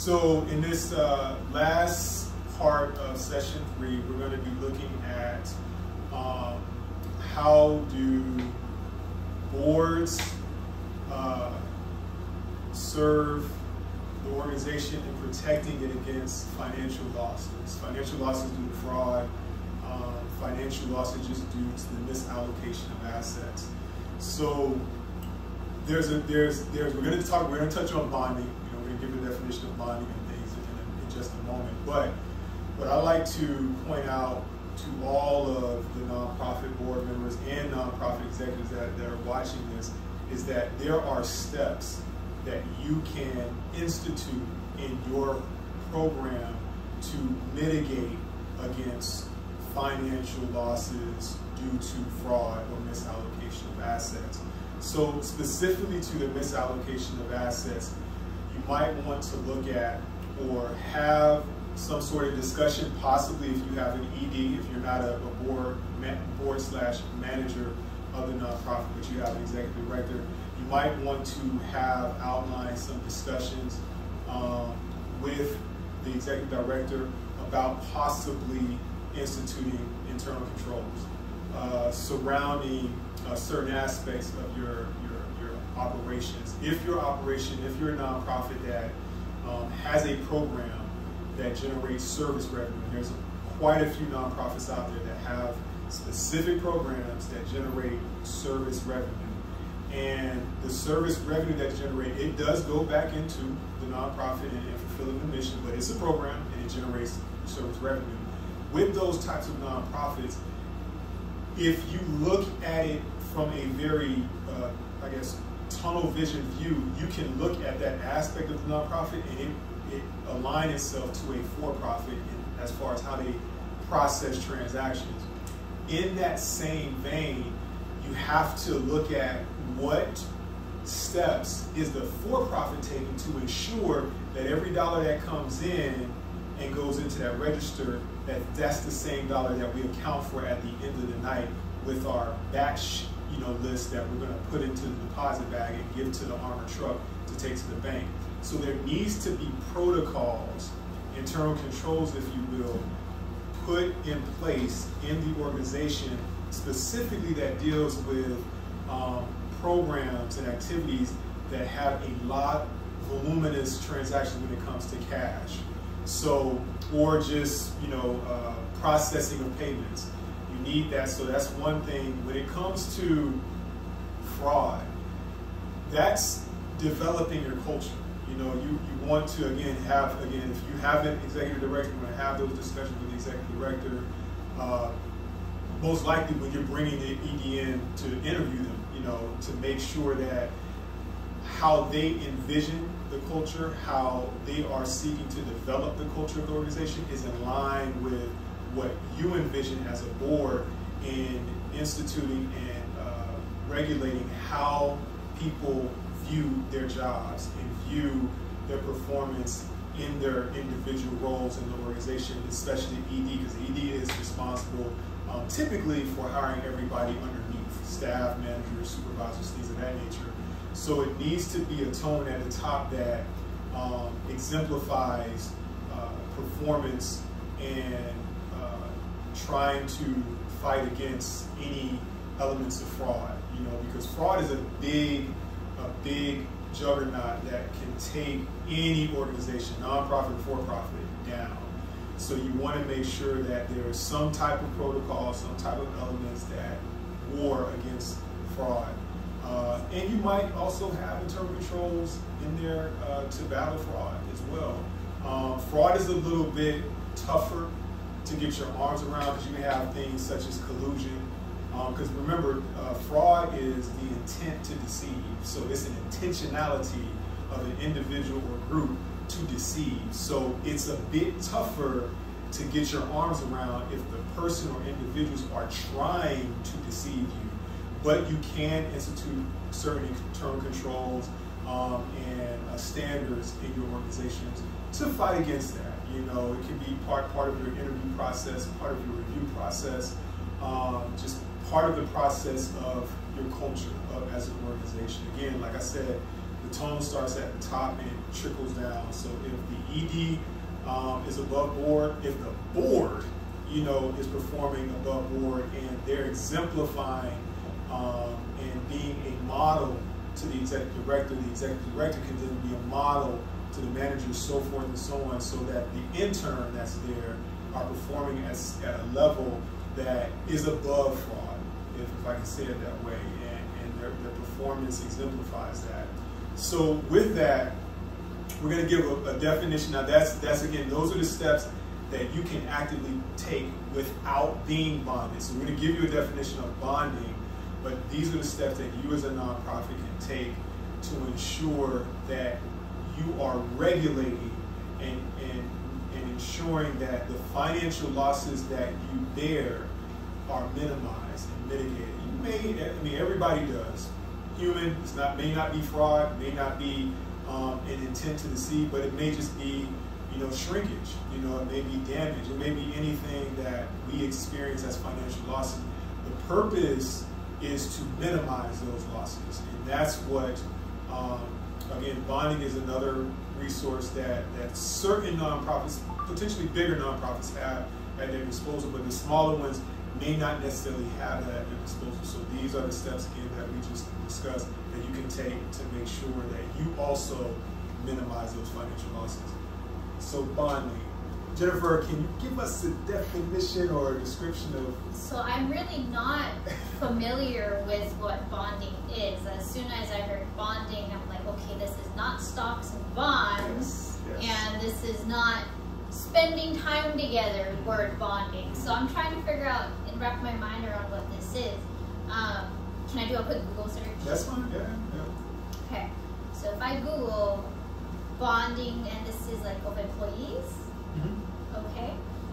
So in this last part of session 3, we're going to be looking at how do boards serve the organization in protecting it against financial losses. Financial losses due to fraud, financial losses just due to the misallocation of assets. So we're going to touch on bonding. We're going to give a definition of bonding and things in just a moment. But what I like to point out to all of the nonprofit board members and nonprofit executives that are watching this is that there are steps that you can institute in your program to mitigate against financial losses due to fraud or misallocation of assets. So specifically to the misallocation of assets, you might want to look at or have some sort of discussion, possibly if you have an ED, if you're not a board/manager of the nonprofit, but you have an executive director, you might want to have outlined some discussions with the executive director about possibly instituting internal controls surrounding certain aspects of your operations. If you're a nonprofit that has a program that generates service revenue, there's quite a few nonprofits out there that have specific programs that generate service revenue. And the service revenue that's generated, it does go back into the nonprofit and fulfilling the mission, but it's a program and it generates service revenue. With those types of nonprofits, if you look at it from a very, I guess, tunnel vision view, you can look at that aspect of the nonprofit and it align itself to a for-profit as far as how they process transactions. In that same vein, you have to look at what steps is the for-profit taking to ensure that every dollar that comes in and goes into that register, that's the same dollar that we account for at the end of the night with our batch list that we're going to put into the deposit bag and give to the armored truck to take to the bank. So there needs to be protocols, internal controls, if you will, put in place in the organization specifically that deals with programs and activities that have a lot voluminous transactions when it comes to cash. So, or just, processing of payments. You need that. So that's one thing. When it comes to fraud, that's developing your culture. You want to, again, if you have an executive director, you're going to have those discussions with the executive director. Most likely when you're bringing the ED in to interview them, to make sure that how they envision the culture, how they are seeking to develop the culture of the organization is in line with what you envision as a board in instituting and regulating how people view their jobs and view their performance in their individual roles in the organization, especially ED, because the ED is responsible typically for hiring everybody underneath, staff, managers, supervisors, things of that nature. So it needs to be a tone at the top that exemplifies performance and trying to fight against any elements of fraud, because fraud is a big juggernaut that can take any organization, nonprofit, for-profit, down. So you want to make sure that there is some type of protocol, some type of elements that war against fraud. And you might also have internal controls in there to battle fraud as well. Fraud is a little bit tougher to get your arms around because you have things such as collusion. Because remember, fraud is the intent to deceive. So it's an intentionality of an individual or group to deceive. So it's a bit tougher to get your arms around if the person or individuals are trying to deceive you. But you can institute certain internal controls and standards in your organizations to fight against that. It can be part of your interview process, part of your review process, just part of the process of your culture as an organization. Again, like I said, the tone starts at the top and it trickles down. So if the ED is above board, if the board, you know, is performing above board and they're exemplifying and being a model to the executive director can then be a model to the managers, so forth and so on, so that the intern that's there are performing at a level that is above fraud, if I can say it that way, and their performance exemplifies that. So with that, we're going to give a definition. Now that's again, those are the steps that you can actively take without being bonded. So we're going to give you a definition of bonding, but these are the steps that you as a nonprofit can take to ensure that you are regulating and ensuring that the financial losses that you bear are minimized and mitigated. You may, I mean, everybody does. Human, may not be fraud, may not be an intent to deceive, but it may just be, you know, shrinkage. You know, it may be damage. It may be anything that we experience as financial losses. The purpose is to minimize those losses, and that's what. Again, bonding is another resource that certain nonprofits, potentially bigger nonprofits, have at their disposal, but the smaller ones may not necessarily have that at their disposal. So these are the steps, again, that we just discussed that you can take to make sure that you also minimize those financial losses. So bonding. Jennifer, can you give us a definition or a description of? So I'm really not familiar with what bonding is. As soon as I heard bonding, I'm like, okay, this is not stocks and bonds, and this is not spending time together, word bonding. So I'm trying to figure out and wrap my mind around what this is. Can I do a quick Google search? That's fine, yeah. Okay, so if I Google bonding, and this is like of employees, okay,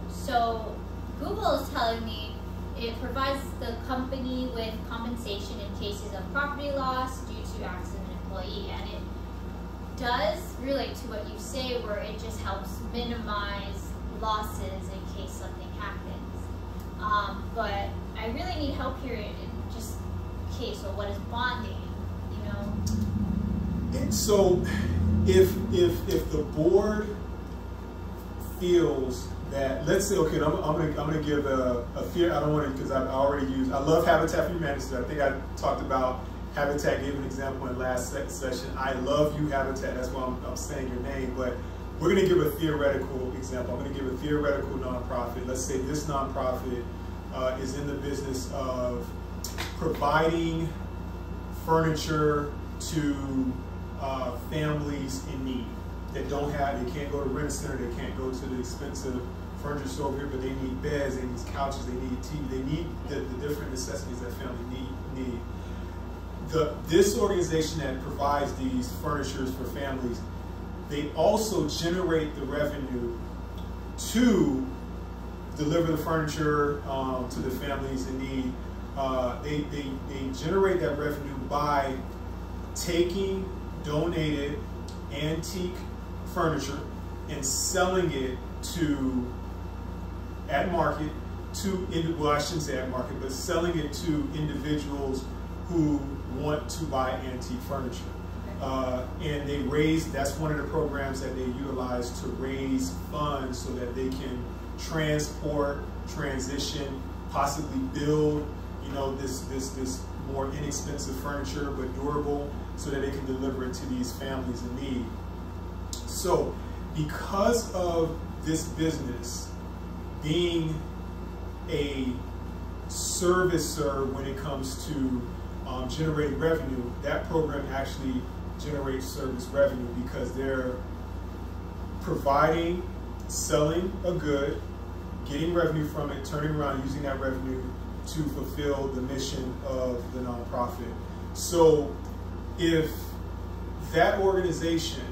so Google is telling me it provides the company with compensation in cases of property loss due to accident employee, and it does relate to what you say, where it just helps minimize losses in case something happens. But I really need help here in just case. So what is bonding? You know. And so, if the board feels that, let's say, okay, I'm gonna give a fear. I don't want to, because I already used. I love Habitat for Humanity. I think I talked about Habitat, gave an example in last session. I love you, Habitat. That's why I'm saying your name. But we're going to give a theoretical example. I'm going to give a theoretical nonprofit. Let's say this nonprofit is in the business of providing furniture to families in need that don't have. They can't go to rent a center. They can't go to the expensive furniture store over here, but they need beds, they need couches, they need TV, they need the different necessities that families need. This organization that provides these furnitures for families, they also generate the revenue to deliver the furniture to the families in need. They generate that revenue by taking donated antique furniture and selling it at market to, well, I shouldn't say at market, but selling it to individuals who want to buy antique furniture. And they raise, that's one of the programs that they utilize to raise funds so that they can transport, transition, possibly build, you know, this more inexpensive furniture but durable, so that they can deliver it to these families in need. So because of this business being a servicer when it comes to generating revenue, that program actually generates service revenue because they're providing, selling a good, getting revenue from it, turning around, using that revenue to fulfill the mission of the nonprofit. So if that organization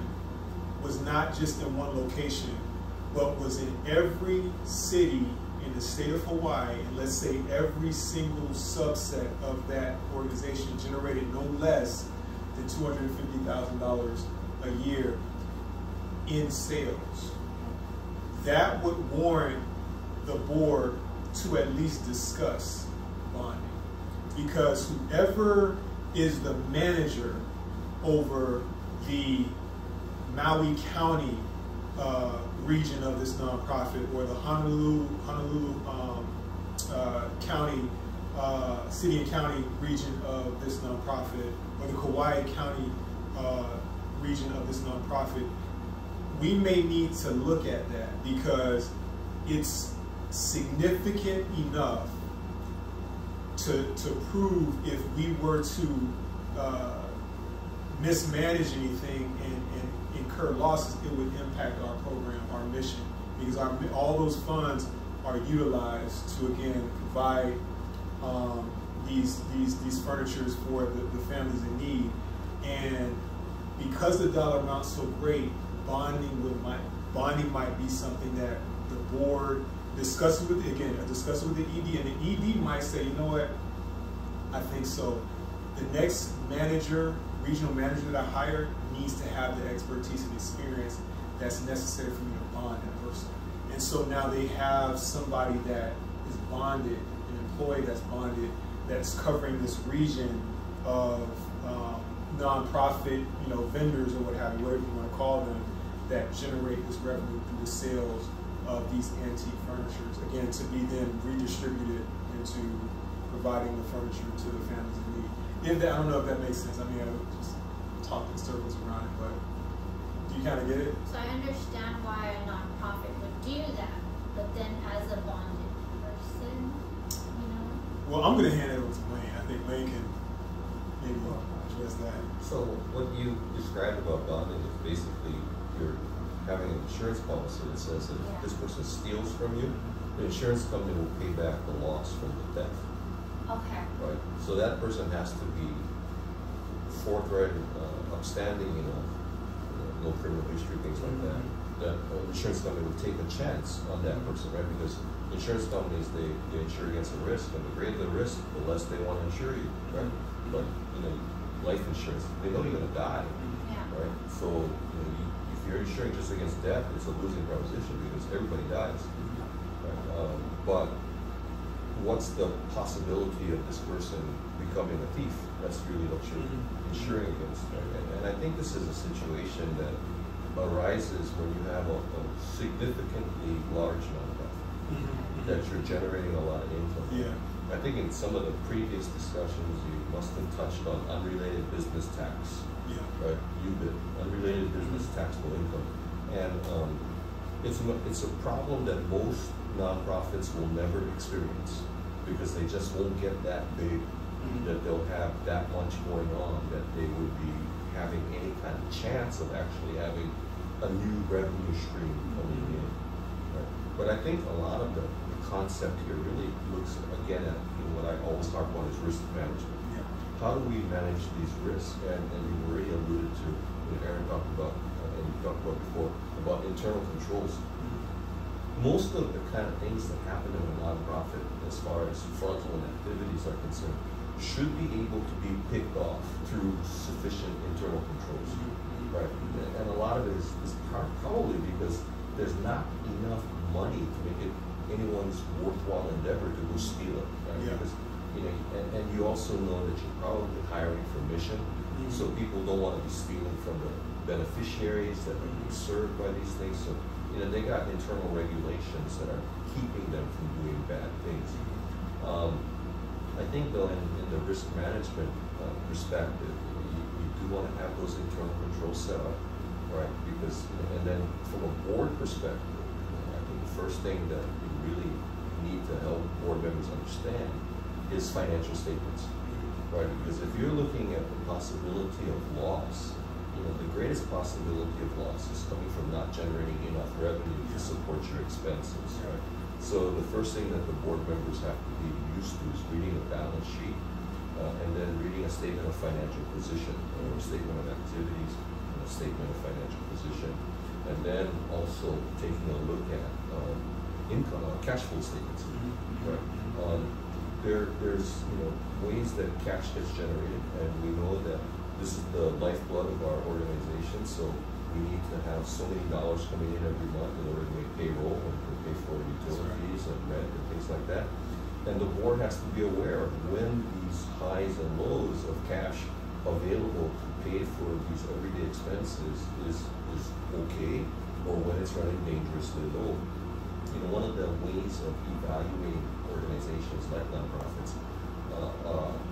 was not just in one location, but was in every city in the state of Hawaii, and let's say every single subset of that organization generated no less than $250,000 a year in sales, that would warrant the board to at least discuss bonding. Because whoever is the manager over the Maui County region of this nonprofit, or the Honolulu County, city and county region of this nonprofit, or the Kauai County region of this nonprofit, we may need to look at that, because it's significant enough to prove if we were to mismanage anything and incur losses, it would impact our program, our mission, because all those funds are utilized to, again, provide these furnitures for the families in need. And because the dollar amount's so great, bonding might be something that the board discusses with the ED, and the ED might say, you know what, I think so. The next manager, regional manager that I hire, needs to have the expertise and experience that's necessary for me to bond that person. And so now they have somebody that is bonded, an employee that's bonded, that's covering this region of nonprofit, vendors or what have you, whatever you want to call them, that generate this revenue through the sales of these antique furnitures, again, to be then redistributed into providing the furniture to the families in need. I don't know if that makes sense. I mean, I just talk in circles around it, but do you kind of get it? So I understand why a nonprofit would do that, but then as a bonded person, Well, I'm going to hand it over to Lane. I think Lane can maybe address that. So what you described about bonding is basically you're having an insurance policy that says that if this person steals from you, the insurance company will pay back the loss from the theft. Okay. Right. So that person has to be forthright, upstanding, no criminal history, things like that. That insurance company will take a chance on that person, right? Because insurance companies, they insure against a risk, and the greater the risk, the less they want to insure you, right? But life insurance, they know you're gonna die, right? So if you're insuring just against death, it's a losing proposition because everybody dies, right? But what's the possibility of this person becoming a thief? That's really what you're insuring against, right? And I think this is a situation that arises when you have a significantly large nonprofit that you're generating a lot of income. Yeah. I think in some of the previous discussions, you must have touched on unrelated business tax, right? UBIT, unrelated business taxable income, and it's a problem that most nonprofits will never experience because they just won't get that big, that they'll have that much going on, that they would be having any kind of chance of actually having a new revenue stream coming in. Right? But I think a lot of the concept here really looks again at what I always talk about is risk management. Yeah. How do we manage these risks? And you already alluded to, Aaron talked about, and you talked about before, about internal controls. Most of the kind of things that happen in a nonprofit as far as fraudulent activities are concerned should be able to be picked off through sufficient internal controls, right? And a lot of it is probably because there's not enough money to make it anyone's worthwhile endeavor to go steal it, right? Yeah. Because and you also know that you're probably hiring for mission, so people don't want to be stealing from the beneficiaries that are being served by these things. So they got internal regulations that are keeping them from doing bad things. I think though, in the risk management perspective, you do want to have those internal controls set up, right? Because and then from a board perspective, I think the first thing that you really need to help board members understand is financial statements, right? Because if you're looking at the possibility of loss, the greatest possibility of loss is coming from not generating enough revenue to support your expenses, right? So the first thing that the board members have to be used to is reading a balance sheet and then reading a statement of financial position, or a statement of activities, and a statement of financial position, and then also taking a look at income, cash flow statements, right? There's ways that cash gets generated, and we know that this is the lifeblood of our organization, so we need to have so many dollars coming in every month in order to make payroll and to pay for utilities and rent and things like that. And the board has to be aware of when these highs and lows of cash available to pay for these everyday expenses is okay, or when it's running dangerously low. You know, one of the ways of evaluating organizations like nonprofits,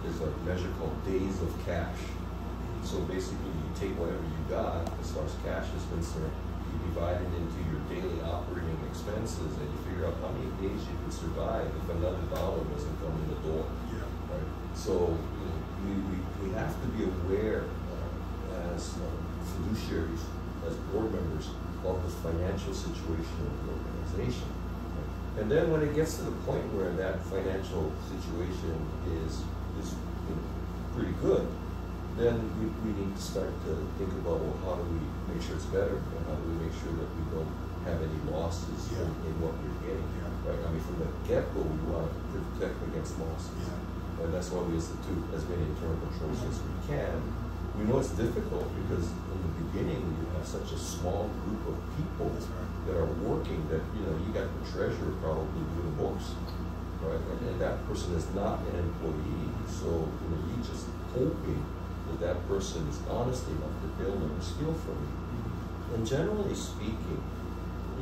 there's a measure called days of cash. So basically, you take whatever you got as far as cash is concerned, you divide it into your daily operating expenses, and you figure out how many days you could survive if another dollar doesn't come in the door. Yeah. Right. So you know, we have to be aware as fiduciaries, as board members, of the financial situation of the organization. Right? And then when it gets to the point where that financial situation is you know, pretty good, then we need to start to think about, well, how do we make sure it's better, and how do we make sure that we don't have any losses in what we're getting. Right? I mean, from the get-go, we want to protect against losses. And that's why we institute as many internal controls as we can. We know it's difficult because in the beginning you have such a small group of people that are working that, you know, you got the treasurer probably doing the books, right? And that person is not an employee, so you know, you're just hoping that that person is honest enough that they'll never steal from you. And generally speaking,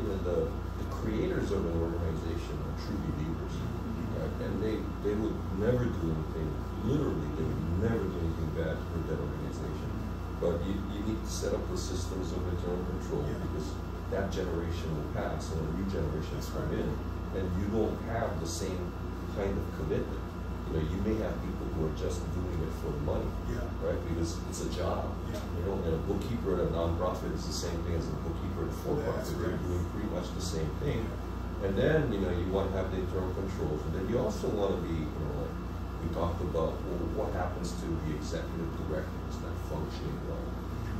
you know, the creators of an organization are true believers. Right? And they would never do anything, literally, they would never do anything bad to hurt that organization. But you need to set up the systems of internal control because that generation will pass and a new generation has come in, and you won't have the same kind of commitment. You know, you may have people who are just doing it for the money, right? Because it's a job. You know, and a bookkeeper at a nonprofit is the same thing as a bookkeeper at a for-profit. They're doing pretty much the same thing. And then, you know, you want to have the internal controls, and then you also want to be, you know, like we talked about, well, what happens to the executive directors that functioning well?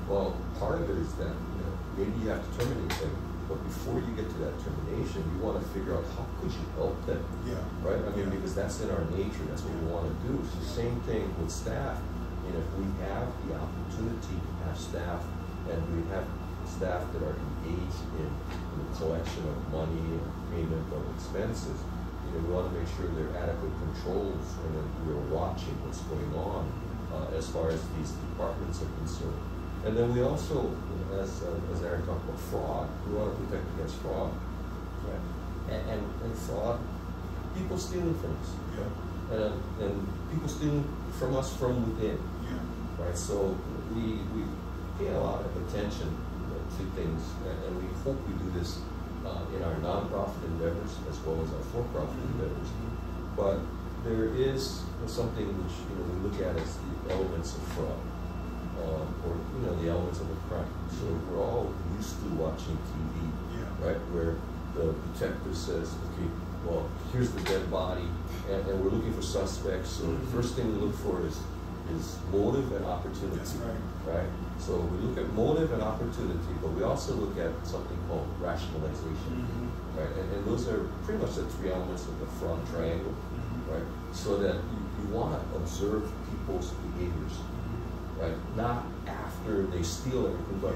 Well, part of it is that, you know, maybe you have to terminate them, but before you get to that termination, you want to figure out how could you help them, right? I mean, because that's in our nature, that's what we want to do. It's the same thing with staff. You know, if we have the opportunity to have staff, and we have staff that are engaged in the collection of money and payment of expenses, you know, we want to make sure there are adequate controls, and that we're watching what's going on as far as these departments are concerned. And then we also, as Aaron talked about fraud, we want to protect against fraud, right? And fraud, people stealing from us, and people stealing from us from within, right? So we pay a lot of attention to things, and we hope we do this in our nonprofit endeavors as well as our for-profit endeavors. But there is something which, you know, we look at as the elements of fraud, or you know, the elements of a crime. So we're all used to watching TV, right, where the detective says, okay, well, here's the dead body, and we're looking for suspects. So the first thing we look for is motive and opportunity. That's right? So we look at motive and opportunity, but we also look at something called rationalization, right? And those are pretty much the three elements of the fraud triangle, right? So that you want to observe people's behaviors, right? Not after they steal everything, but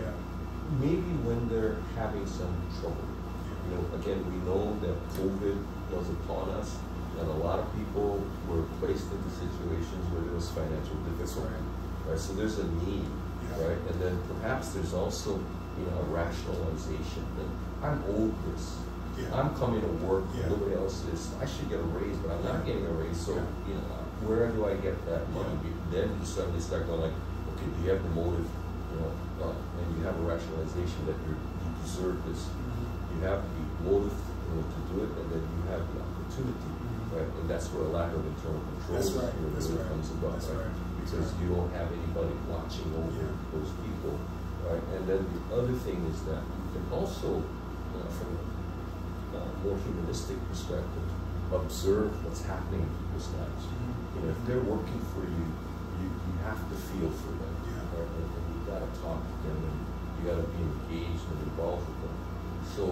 maybe when they're having some trouble. You know, again, we know that COVID was upon us, and a lot of people were placed into situations where there was financial difficulty, right? So there's a need, right? And then perhaps there's also, you know, a rationalization that I'm owed this. I'm coming to work, nobody else is. I should get a raise, but I'm not getting a raise. So, you know, where do I get that money? Then you suddenly start going like, okay, do you have the motive, you know, and you have a rationalization that you deserve this. You have the motive, you know, to do it, and then you have the opportunity, right? And that's where a lack of internal control really comes about, right? Because you don't have anybody watching over those people, right? And then the other thing is that you can also, from a more humanistic perspective, observe what's happening in people's lives. You know, if they're working for you, you have to feel for them, right? And you got to talk to them, and you got to be engaged and involved with them. So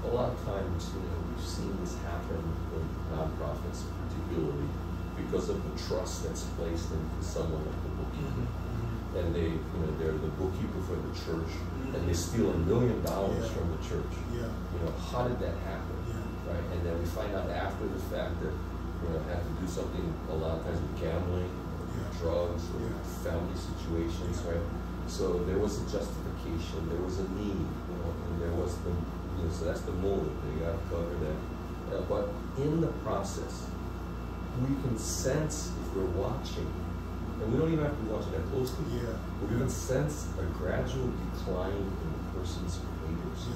a lot of times, you know, we've seen this happen in nonprofits, particularly because of the trust that's placed into someone like the bookkeeper. And they, you know, they're the bookkeeper for the church, and they steal $1 million from the church. You know, how did that happen? Right? And then we find out after the fact that, you know, have to do something a lot of times with gambling, drugs or family situations, right? So there was a justification, there was a need, and there was the, so that's the motive. They got to cover that. But in the process, we can sense if we're watching, and we don't even have to be watching that closely. But we can sense a gradual decline in the person's behaviors.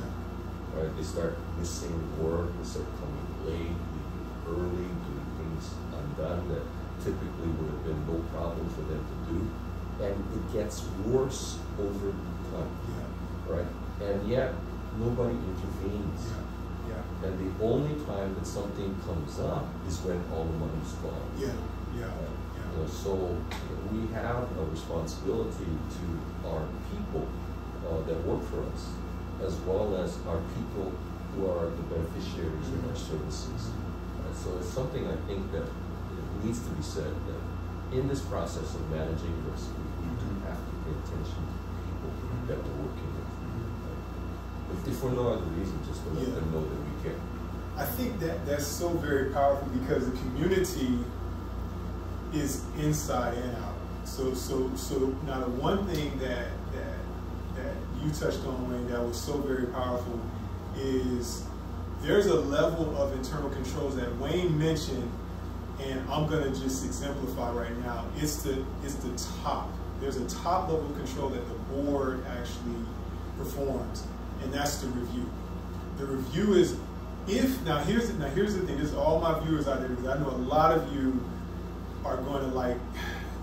Right? They start missing work, they start coming late, leaving early, doing things undone that typically would have been no problem for them to do. And it gets worse over time. Right? And yet, nobody intervenes. And the only time that something comes up is when all the money's gone. So we have a responsibility to our people that work for us, as well as our people who are the beneficiaries of our services. So it's something I think that needs to be said, that in this process of managing risk, we do have to pay attention to the people that we're working with. If for no other reason, just to let them know that we care. I think that's so very powerful, because the community is inside and out. So now the one thing that you touched on, Wayne, that was so very powerful is there's a level of internal controls that Wayne mentioned, and I'm gonna just exemplify right now. It's the top. There's a top level of control that the board actually performs, and that's the review. The review is now here's the thing. This is all my viewers out there, because I know a lot of you are going to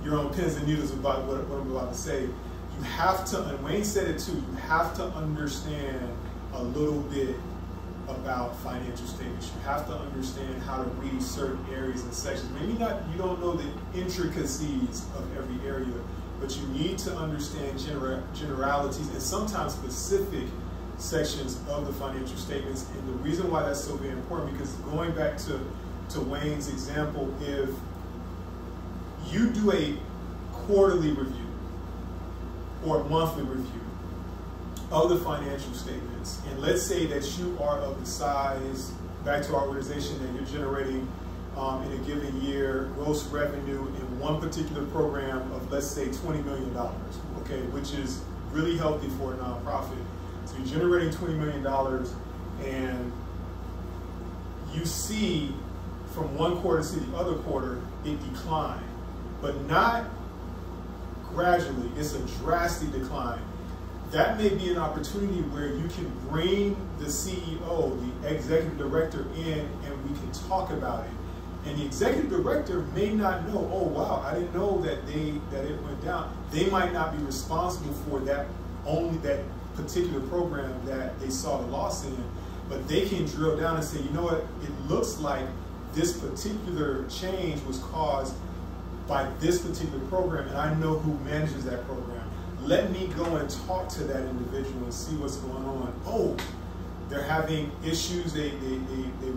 you're on pins and needles about what I'm about to say. You have to, and Wayne said it too, you have to understand a little bit about financial statements. You have to understand how to read certain areas and sections. Maybe you don't know the intricacies of every area, but you need to understand generalities and sometimes specific sections of the financial statements. And the reason why that's so very important, because going back to Wayne's example, if you do a quarterly review or monthly review of the financial statements, and let's say that you are of the size, back to our organization, that you're generating in a given year gross revenue in one particular program of, let's say, $20 million, okay, which is really healthy for a nonprofit. So you're generating $20 million, and you see from one quarter to the other quarter, it declined, but not gradually, it's a drastic decline. That may be an opportunity where you can bring the CEO, the executive director in, and we can talk about it. And the executive director may not know, oh wow, I didn't know that it went down. They might not be responsible for that particular program that they saw the loss in, but they can drill down and say, you know what, it looks like this particular change was caused by this particular program, and I know who manages that program. Let me go and talk to that individual and see what's going on. Oh, they're having issues, they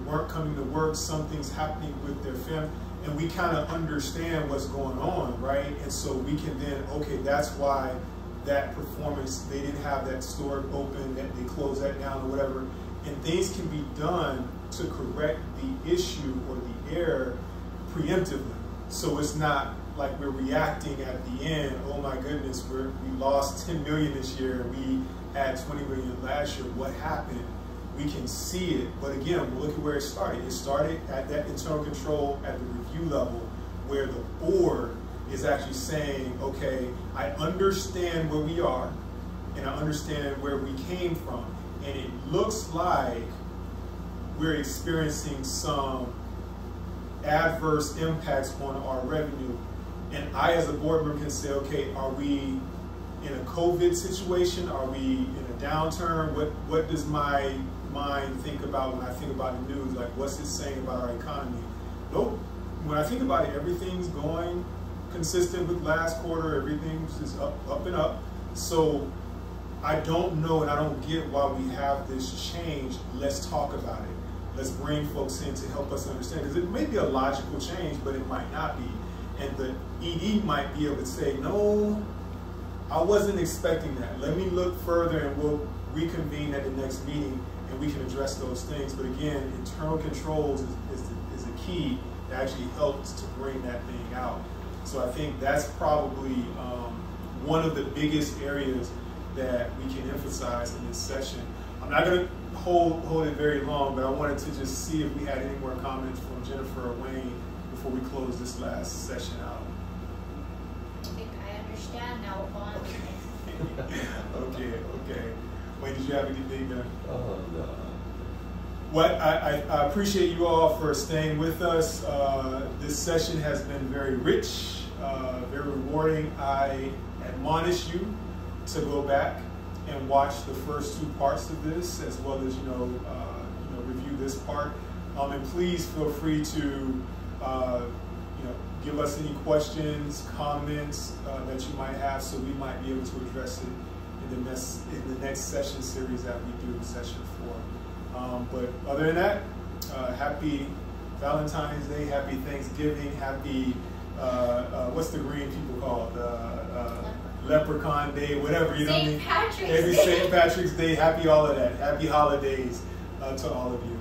weren't coming to work, something's happening with their family, and we kind of understand what's going on, right? And so we can then, okay, that's why that performance, they didn't have that store open, that they closed that down or whatever, and things can be done to correct the issue or the error preemptively. So it's not like we're reacting at the end, oh my goodness, we lost 10 million this year, we had 20 million last year, what happened? We can see it, but again, look at where it started. It started at that internal control at the review level, where the board is actually saying, okay, I understand where we are, and I understand where we came from, and it looks like we're experiencing some adverse impacts on our revenue. And I, as a board member, can say, okay, are we in a COVID situation? Are we in a downturn? What does my mind think about when I think about the news? Like, what's it saying about our economy? Nope. When I think about it, everything's going consistent with last quarter. Everything's just up and up. So I don't know, and I don't get why we have this change. Let's talk about it. Let's bring folks in to help us understand, because it may be a logical change, but it might not be. And the ED might be able to say, no, I wasn't expecting that. Let me look further, and we'll reconvene at the next meeting, and we can address those things. But again, internal controls is the key that actually helps to bring that thing out. So I think that's probably one of the biggest areas that we can emphasize in this session. I'm not going to hold it very long, but I wanted to just see if we had any more comments from Jennifer or Wayne before we close this last session out. I think I understand now what bonding is. Okay. Wayne, did you have anything to? No. What I appreciate you all for staying with us. This session has been very rich, very rewarding. I admonish you to go back and watch the first 2 parts of this, as well as review this part. And please feel free to give us any questions, comments that you might have, so we might be able to address it in the next session series that we do, session 4. But other than that, happy Valentine's Day, happy Thanksgiving, happy what's the green people call it? Leprechaun Day, whatever, you know what I mean? St. Patrick's Every Day. St. Patrick's Day, happy all of that. Happy holidays to all of you.